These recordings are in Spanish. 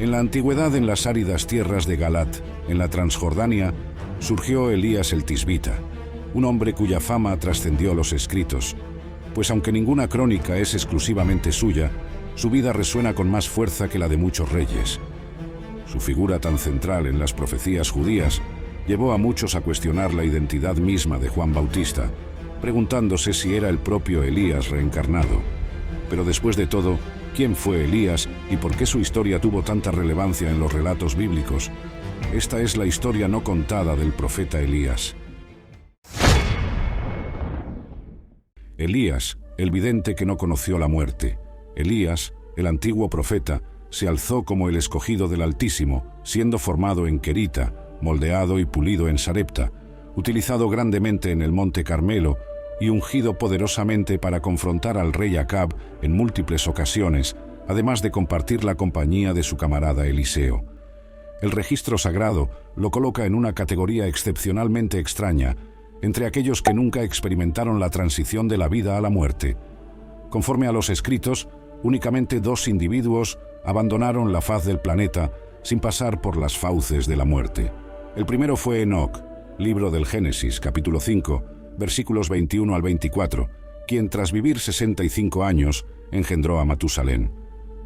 En la antigüedad, en las áridas tierras de Galat, en la Transjordania, surgió Elías el Tisbita, un hombre cuya fama trascendió los escritos, pues aunque ninguna crónica es exclusivamente suya, su vida resuena con más fuerza que la de muchos reyes. Su figura tan central en las profecías judías llevó a muchos a cuestionar la identidad misma de Juan Bautista, preguntándose si era el propio Elías reencarnado. Pero después de todo, ¿quién fue Elías y por qué su historia tuvo tanta relevancia en los relatos bíblicos? Esta es la historia no contada del profeta Elías. Elías, el vidente que no conoció la muerte. Elías, el antiguo profeta, se alzó como el escogido del Altísimo, siendo formado en Querita, moldeado y pulido en Sarepta, utilizado grandemente en el monte Carmelo y ungido poderosamente para confrontar al rey Acab en múltiples ocasiones, además de compartir la compañía de su camarada Eliseo. El registro sagrado lo coloca en una categoría excepcionalmente extraña, entre aquellos que nunca experimentaron la transición de la vida a la muerte. Conforme a los escritos, únicamente 2 individuos abandonaron la faz del planeta sin pasar por las fauces de la muerte. El primero fue Enoc, libro del Génesis, capítulo 5, versículos 21 al 24, quien tras vivir 65 años engendró a Matusalén.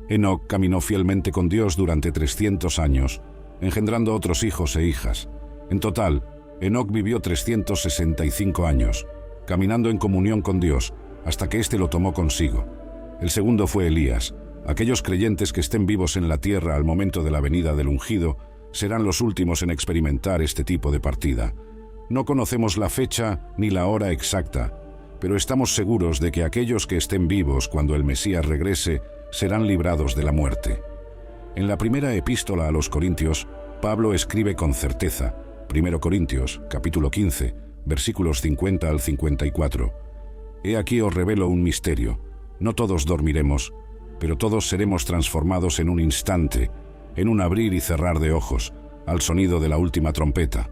Enoc caminó fielmente con Dios durante 300 años, engendrando otros hijos e hijas. En total, Enoc vivió 365 años, caminando en comunión con Dios, hasta que éste lo tomó consigo. El segundo fue Elías. Aquellos creyentes que estén vivos en la tierra al momento de la venida del ungido serán los últimos en experimentar este tipo de partida. No conocemos la fecha ni la hora exacta, pero estamos seguros de que aquellos que estén vivos cuando el Mesías regrese serán librados de la muerte. En la primera epístola a los Corintios, Pablo escribe con certeza, 1 Corintios, capítulo 15, versículos 50 al 54. He aquí os revelo un misterio. No todos dormiremos, pero todos seremos transformados en un instante, en un abrir y cerrar de ojos, al sonido de la última trompeta.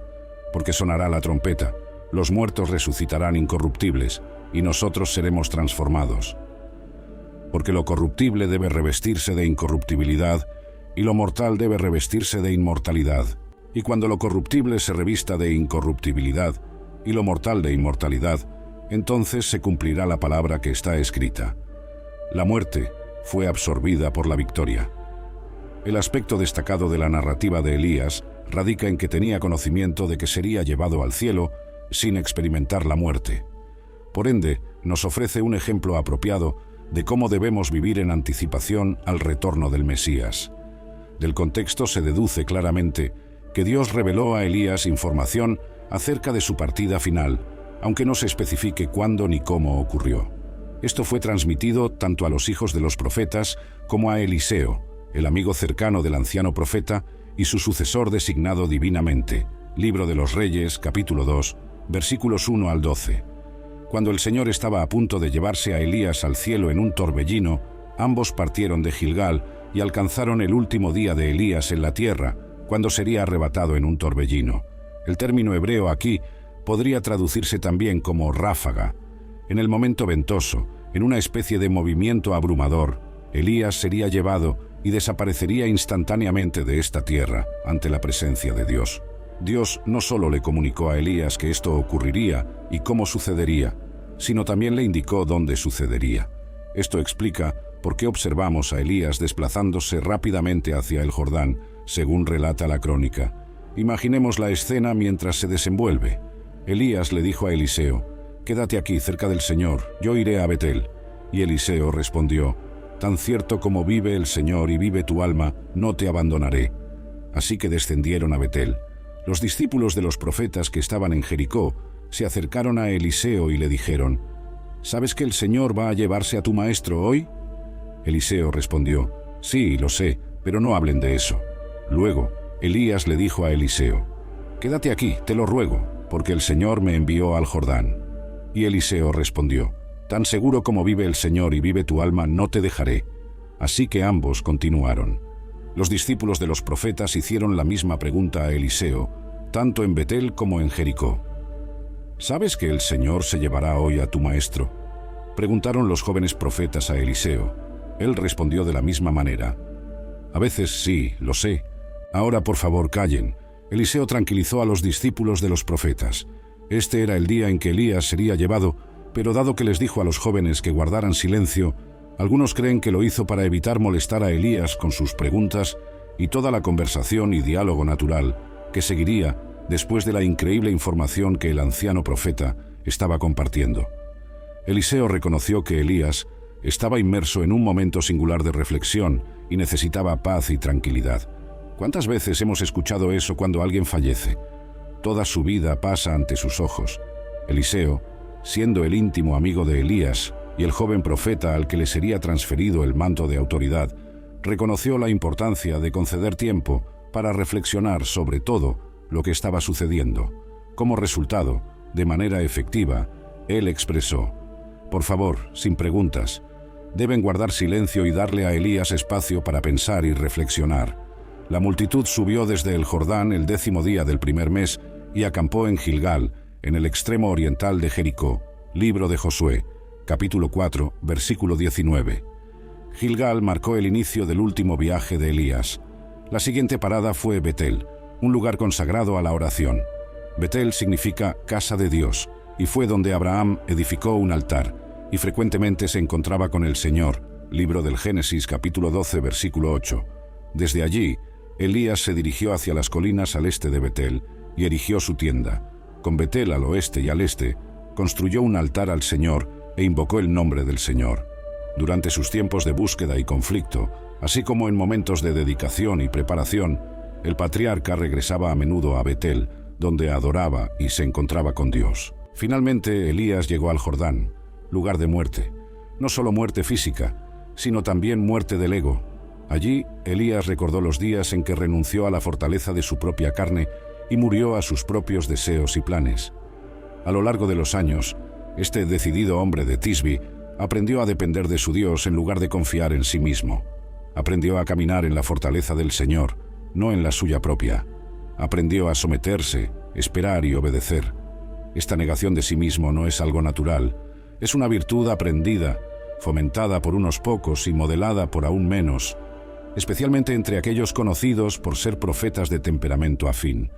Porque sonará la trompeta, los muertos resucitarán incorruptibles, y nosotros seremos transformados. Porque lo corruptible debe revestirse de incorruptibilidad, y lo mortal debe revestirse de inmortalidad. Y cuando lo corruptible se revista de incorruptibilidad, y lo mortal de inmortalidad, entonces se cumplirá la palabra que está escrita. La muerte fue absorbida por la victoria. El aspecto destacado de la narrativa de Elías radica en que tenía conocimiento de que sería llevado al cielo sin experimentar la muerte. Por ende, nos ofrece un ejemplo apropiado de cómo debemos vivir en anticipación al retorno del Mesías. Del contexto se deduce claramente que Dios reveló a Elías información acerca de su partida final, aunque no se especifique cuándo ni cómo ocurrió. Esto fue transmitido tanto a los hijos de los profetas como a Eliseo, el amigo cercano del anciano profeta y su sucesor designado divinamente. Libro de los Reyes, capítulo 2, versículos 1 al 12. Cuando el Señor estaba a punto de llevarse a Elías al cielo en un torbellino, ambos partieron de Gilgal y alcanzaron el último día de Elías en la tierra, cuando sería arrebatado en un torbellino. El término hebreo aquí podría traducirse también como ráfaga. En el momento ventoso, en una especie de movimiento abrumador, Elías sería llevado y desaparecería instantáneamente de esta tierra ante la presencia de Dios. Dios no solo le comunicó a Elías que esto ocurriría y cómo sucedería, sino también le indicó dónde sucedería. Esto explica por qué observamos a Elías desplazándose rápidamente hacia el Jordán, según relata la crónica. Imaginemos la escena mientras se desenvuelve. Elías le dijo a Eliseo: «Quédate aquí cerca del Señor, yo iré a Betel». Y Eliseo respondió: «Tan cierto como vive el Señor y vive tu alma, no te abandonaré». Así que descendieron a Betel. Los discípulos de los profetas que estaban en Jericó se acercaron a Eliseo y le dijeron: «¿Sabes que el Señor va a llevarse a tu maestro hoy?». Eliseo respondió: «Sí, lo sé, pero no hablen de eso». Luego, Elías le dijo a Eliseo: «Quédate aquí, te lo ruego, porque el Señor me envió al Jordán». Y Eliseo respondió: «Tan seguro como vive el Señor y vive tu alma, no te dejaré». Así que ambos continuaron. Los discípulos de los profetas hicieron la misma pregunta a Eliseo, tanto en Betel como en Jericó. «¿Sabes que el Señor se llevará hoy a tu maestro?», preguntaron los jóvenes profetas a Eliseo. Él respondió de la misma manera: A veces sí, lo sé. Ahora por favor callen. Eliseo tranquilizó a los discípulos de los profetas. Este era el día en que Elías sería llevado, pero dado que les dijo a los jóvenes que guardaran silencio, algunos creen que lo hizo para evitar molestar a Elías con sus preguntas y toda la conversación y diálogo natural que seguiría después de la increíble información que el anciano profeta estaba compartiendo. Eliseo reconoció que Elías estaba inmerso en un momento singular de reflexión y necesitaba paz y tranquilidad. ¿Cuántas veces hemos escuchado eso cuando alguien fallece? Toda su vida pasa ante sus ojos. Eliseo, siendo el íntimo amigo de Elías y el joven profeta al que le sería transferido el manto de autoridad, reconoció la importancia de conceder tiempo para reflexionar sobre todo lo que estaba sucediendo. Como resultado, de manera efectiva, él expresó: «Por favor, sin preguntas, deben guardar silencio y darle a Elías espacio para pensar y reflexionar». La multitud subió desde el Jordán el 10º día del primer mes y acampó en Gilgal, en el extremo oriental de Jericó. Libro de Josué, capítulo 4, versículo 19. Gilgal marcó el inicio del último viaje de Elías. La siguiente parada fue Betel, un lugar consagrado a la oración. Betel significa casa de Dios, y fue donde Abraham edificó un altar, y frecuentemente se encontraba con el Señor. Libro del Génesis, capítulo 12, versículo 8. Desde allí, Elías se dirigió hacia las colinas al este de Betel y erigió su tienda. Con Betel al oeste y al este, construyó un altar al Señor e invocó el nombre del Señor. Durante sus tiempos de búsqueda y conflicto, así como en momentos de dedicación y preparación, el patriarca regresaba a menudo a Betel, donde adoraba y se encontraba con Dios. Finalmente, Elías llegó al Jordán, lugar de muerte. No solo muerte física, sino también muerte del ego. Allí, Elías recordó los días en que renunció a la fortaleza de su propia carne y murió a sus propios deseos y planes. A lo largo de los años, este decidido hombre de Tisbi aprendió a depender de su Dios en lugar de confiar en sí mismo. Aprendió a caminar en la fortaleza del Señor, no en la suya propia. Aprendió a someterse, esperar y obedecer. Esta negación de sí mismo no es algo natural, es una virtud aprendida, fomentada por unos pocos y modelada por aún menos, especialmente entre aquellos conocidos por ser profetas de temperamento afín.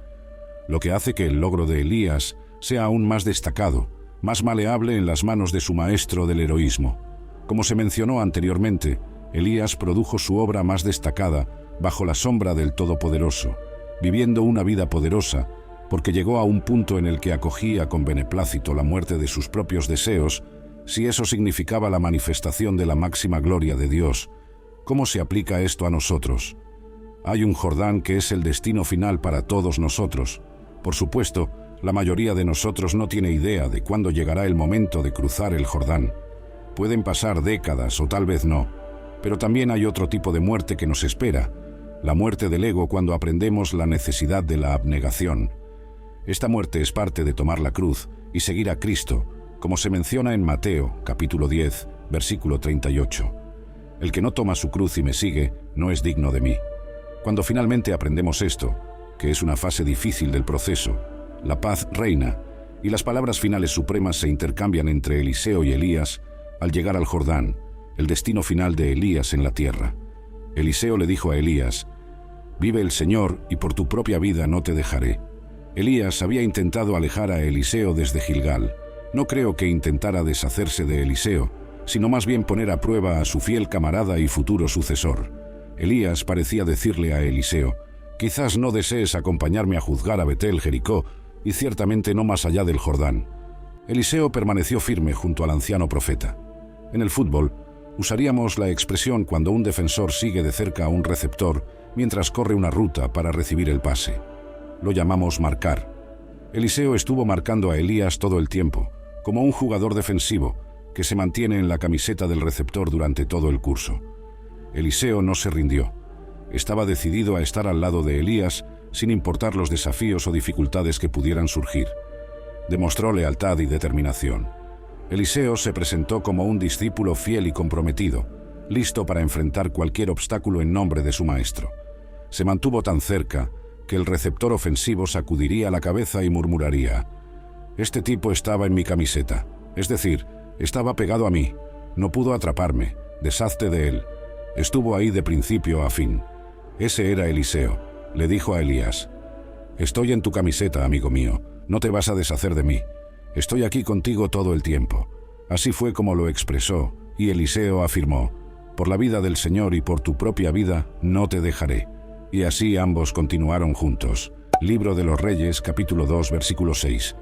Lo que hace que el logro de Elías sea aún más destacado, más maleable en las manos de su maestro del heroísmo. Como se mencionó anteriormente, Elías produjo su obra más destacada bajo la sombra del Todopoderoso, viviendo una vida poderosa, porque llegó a un punto en el que acogía con beneplácito la muerte de sus propios deseos, si eso significaba la manifestación de la máxima gloria de Dios. ¿Cómo se aplica esto a nosotros? Hay un Jordán que es el destino final para todos nosotros. Por supuesto, la mayoría de nosotros no tiene idea de cuándo llegará el momento de cruzar el Jordán. Pueden pasar décadas o tal vez no, pero también hay otro tipo de muerte que nos espera, la muerte del ego cuando aprendemos la necesidad de la abnegación. Esta muerte es parte de tomar la cruz y seguir a Cristo, como se menciona en Mateo, capítulo 10, versículo 38. El que no toma su cruz y me sigue, no es digno de mí. Cuando finalmente aprendemos esto, que es una fase difícil del proceso, la paz reina y las palabras finales supremas se intercambian entre Eliseo y Elías al llegar al Jordán, el destino final de Elías en la tierra. Eliseo le dijo a Elías: «Vive el Señor y por tu propia vida no te dejaré». Elías había intentado alejar a Eliseo desde Gilgal. No creo que intentara deshacerse de Eliseo, sino más bien poner a prueba a su fiel camarada y futuro sucesor. Elías parecía decirle a Eliseo: «Quizás no desees acompañarme a juzgar a Betel, Jericó, y ciertamente no más allá del Jordán». Eliseo permaneció firme junto al anciano profeta. En el fútbol, usaríamos la expresión cuando un defensor sigue de cerca a un receptor mientras corre una ruta para recibir el pase. Lo llamamos marcar. Eliseo estuvo marcando a Elías todo el tiempo, como un jugador defensivo que se mantiene en la camiseta del receptor durante todo el curso. Eliseo no se rindió. Estaba decidido a estar al lado de Elías sin importar los desafíos o dificultades que pudieran surgir. Demostró lealtad y determinación. Eliseo se presentó como un discípulo fiel y comprometido, listo para enfrentar cualquier obstáculo en nombre de su maestro. Se mantuvo tan cerca que el receptor ofensivo sacudiría la cabeza y murmuraría: «Este tipo estaba en mi camiseta, es decir, estaba pegado a mí, no pudo atraparme, deshazte de él. Estuvo ahí de principio a fin». Ese era Eliseo. Le dijo a Elías: «Estoy en tu camiseta, amigo mío, no te vas a deshacer de mí. Estoy aquí contigo todo el tiempo». Así fue como lo expresó, y Eliseo afirmó: «Por la vida del Señor y por tu propia vida, no te dejaré». Y así ambos continuaron juntos. Libro de los Reyes, capítulo 2, versículo 6.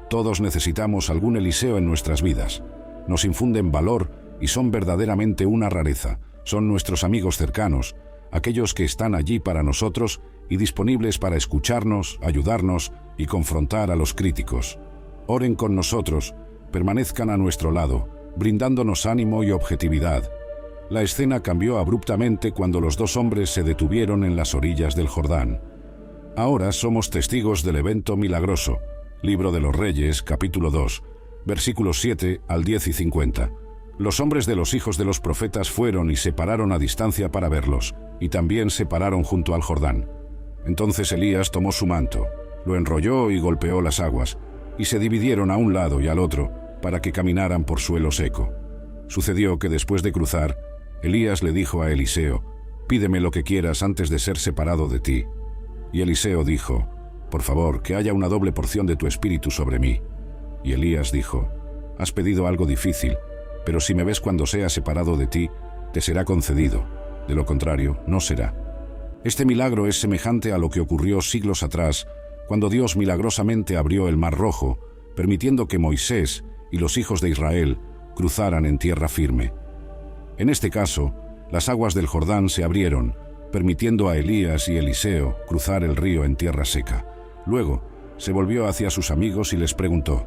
Todos necesitamos algún Eliseo en nuestras vidas. Nos infunden valor y son verdaderamente una rareza. Son nuestros amigos cercanos, aquellos que están allí para nosotros y disponibles para escucharnos, ayudarnos y confrontar a los críticos. Oren con nosotros, permanezcan a nuestro lado, brindándonos ánimo y objetividad. La escena cambió abruptamente cuando los dos hombres se detuvieron en las orillas del Jordán. Ahora somos testigos del evento milagroso. Libro de los Reyes, capítulo 2, versículos 7 al 10 y 50. Los hombres de los hijos de los profetas fueron y se pararon a distancia para verlos, y también se pararon junto al Jordán. Entonces Elías tomó su manto, lo enrolló y golpeó las aguas, y se dividieron a un lado y al otro, para que caminaran por suelo seco. Sucedió que después de cruzar, Elías le dijo a Eliseo: «Pídeme lo que quieras antes de ser separado de ti». Y Eliseo dijo: «Por favor, que haya una doble porción de tu espíritu sobre mí». Y Elías dijo: «Has pedido algo difícil, pero si me ves cuando sea separado de ti, te será concedido. De lo contrario, no será». Este milagro es semejante a lo que ocurrió siglos atrás, cuando Dios milagrosamente abrió el Mar Rojo, permitiendo que Moisés y los hijos de Israel cruzaran en tierra firme. En este caso, las aguas del Jordán se abrieron, permitiendo a Elías y Eliseo cruzar el río en tierra seca. Luego, se volvió hacia sus amigos y les preguntó: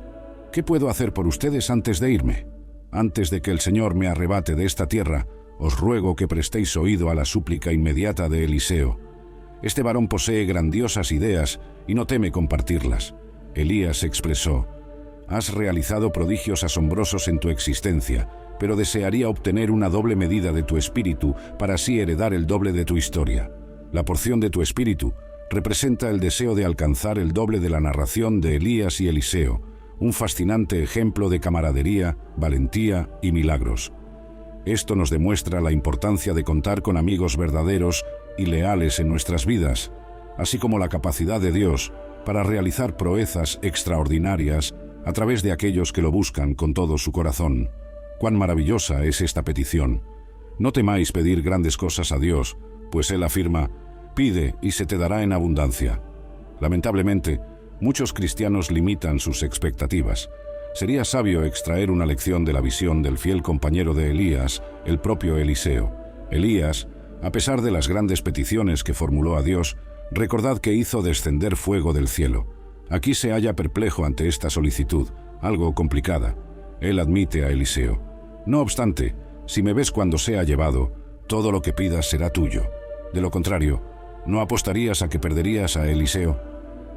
«¿Qué puedo hacer por ustedes antes de irme? Antes de que el Señor me arrebate de esta tierra, os ruego que prestéis oído a la súplica inmediata de Eliseo. Este varón posee grandiosas ideas y no teme compartirlas». Elías expresó: «Has realizado prodigios asombrosos en tu existencia, pero desearía obtener una doble medida de tu espíritu para así heredar el doble de tu historia. La porción de tu espíritu representa el deseo de alcanzar el doble de la narración de Elías y Eliseo, un fascinante ejemplo de camaradería, valentía y milagros. Esto nos demuestra la importancia de contar con amigos verdaderos y leales en nuestras vidas, así como la capacidad de Dios para realizar proezas extraordinarias a través de aquellos que lo buscan con todo su corazón. Cuán maravillosa es esta petición. No temáis pedir grandes cosas a Dios, pues Él afirma: «Pide y se te dará en abundancia». Lamentablemente, muchos cristianos limitan sus expectativas. Sería sabio extraer una lección de la visión del fiel compañero de Elías, el propio Eliseo. Elías, a pesar de las grandes peticiones que formuló a Dios, recordad que hizo descender fuego del cielo. Aquí se halla perplejo ante esta solicitud, algo complicada. Él admite a Eliseo: «No obstante, si me ves cuando sea llevado, todo lo que pidas será tuyo. De lo contrario, ¿no apostarías a que perderías a Eliseo?».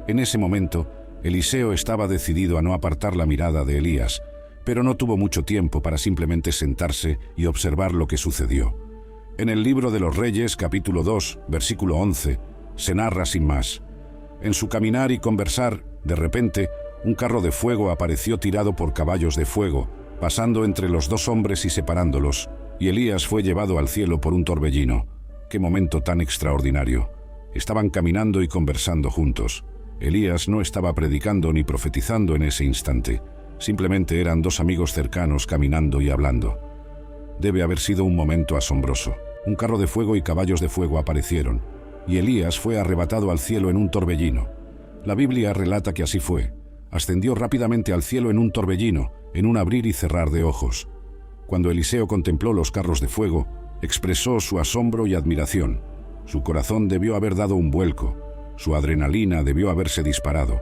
En ese momento, Eliseo estaba decidido a no apartar la mirada de Elías, pero no tuvo mucho tiempo para simplemente sentarse y observar lo que sucedió. En el Libro de los Reyes, capítulo 2, versículo 11, se narra sin más: «En su caminar y conversar, de repente, un carro de fuego apareció tirado por caballos de fuego, pasando entre los dos hombres y separándolos, y Elías fue llevado al cielo por un torbellino». ¡Qué momento tan extraordinario! Estaban caminando y conversando juntos. Elías no estaba predicando ni profetizando en ese instante. Simplemente eran dos amigos cercanos caminando y hablando. Debe haber sido un momento asombroso. Un carro de fuego y caballos de fuego aparecieron, y Elías fue arrebatado al cielo en un torbellino. La Biblia relata que así fue. Ascendió rápidamente al cielo en un torbellino, en un abrir y cerrar de ojos. Cuando Eliseo contempló los carros de fuego, expresó su asombro y admiración. Su corazón debió haber dado un vuelco. Su adrenalina debió haberse disparado.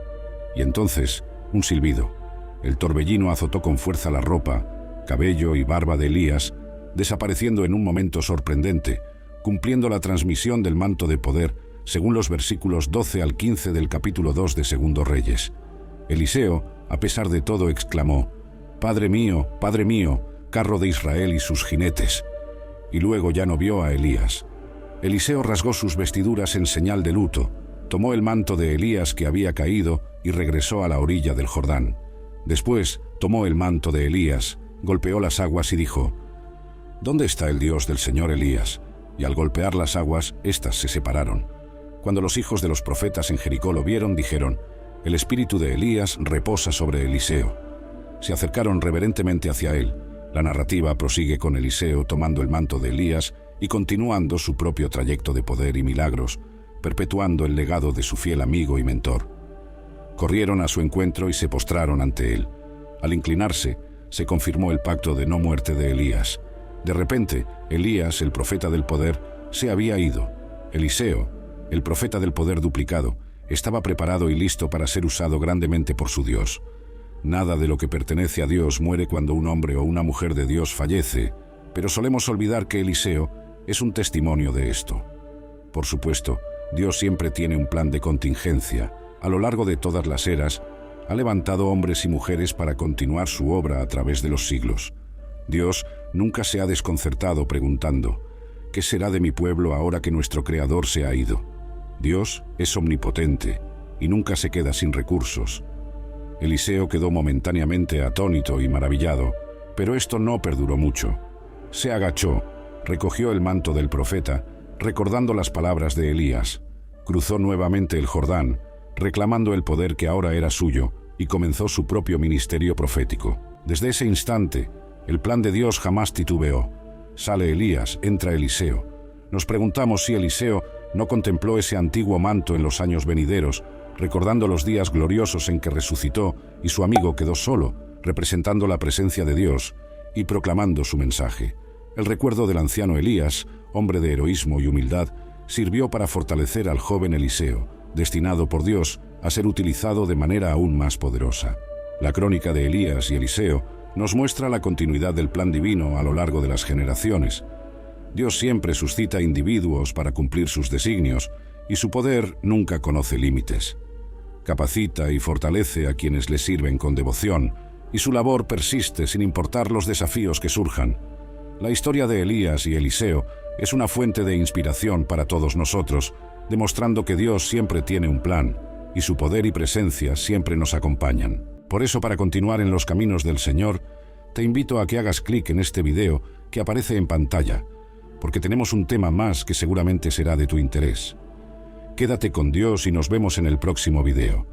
Y entonces, un silbido. El torbellino azotó con fuerza la ropa, cabello y barba de Elías, desapareciendo en un momento sorprendente, cumpliendo la transmisión del manto de poder, según los versículos 12 al 15 del capítulo 2 de Segundo Reyes. Eliseo, a pesar de todo, exclamó: Padre mío, carro de Israel y sus jinetes». Y luego ya no vio a Elías. Eliseo rasgó sus vestiduras en señal de luto, tomó el manto de Elías que había caído y regresó a la orilla del Jordán. Después tomó el manto de Elías, golpeó las aguas y dijo: «¿Dónde está el Dios del Señor Elías?». y al golpear las aguas, éstas se separaron. Cuando los hijos de los profetas en Jericó lo vieron, dijeron: «El espíritu de Elías reposa sobre Eliseo». Se acercaron reverentemente hacia él. La narrativa prosigue con Eliseo tomando el manto de Elías y continuando su propio trayecto de poder y milagros, perpetuando el legado de su fiel amigo y mentor. Corrieron a su encuentro y se postraron ante él. Al inclinarse, se confirmó el pacto de no muerte de Elías. De repente, Elías, el profeta del poder, se había ido. Eliseo, el profeta del poder duplicado, estaba preparado y listo para ser usado grandemente por su Dios. Nada de lo que pertenece a Dios muere cuando un hombre o una mujer de Dios fallece, pero solemos olvidar que Eliseo es un testimonio de esto. Por supuesto, Dios siempre tiene un plan de contingencia. A lo largo de todas las eras, ha levantado hombres y mujeres para continuar su obra a través de los siglos. Dios nunca se ha desconcertado preguntando: ¿qué será de mi pueblo ahora que nuestro Creador se ha ido? Dios es omnipotente y nunca se queda sin recursos. Eliseo quedó momentáneamente atónito y maravillado, pero esto no perduró mucho. Se agachó, recogió el manto del profeta, recordando las palabras de Elías, cruzó nuevamente el Jordán, reclamando el poder que ahora era suyo, y comenzó su propio ministerio profético. Desde ese instante, el plan de Dios jamás titubeó. Sale Elías, entra Eliseo. Nos preguntamos si Eliseo no contempló ese antiguo manto en los años venideros, recordando los días gloriosos en que resucitó y su amigo quedó solo, representando la presencia de Dios y proclamando su mensaje. El recuerdo del anciano Elías, hombre de heroísmo y humildad, sirvió para fortalecer al joven Eliseo, destinado por Dios a ser utilizado de manera aún más poderosa. La crónica de Elías y Eliseo nos muestra la continuidad del plan divino a lo largo de las generaciones. Dios siempre suscita individuos para cumplir sus designios, y su poder nunca conoce límites. Capacita y fortalece a quienes le sirven con devoción, y su labor persiste sin importar los desafíos que surjan. La historia de Elías y Eliseo es una fuente de inspiración para todos nosotros, demostrando que Dios siempre tiene un plan, y su poder y presencia siempre nos acompañan. Por eso, para continuar en los caminos del Señor, te invito a que hagas clic en este video que aparece en pantalla, porque tenemos un tema más que seguramente será de tu interés. Quédate con Dios y nos vemos en el próximo video.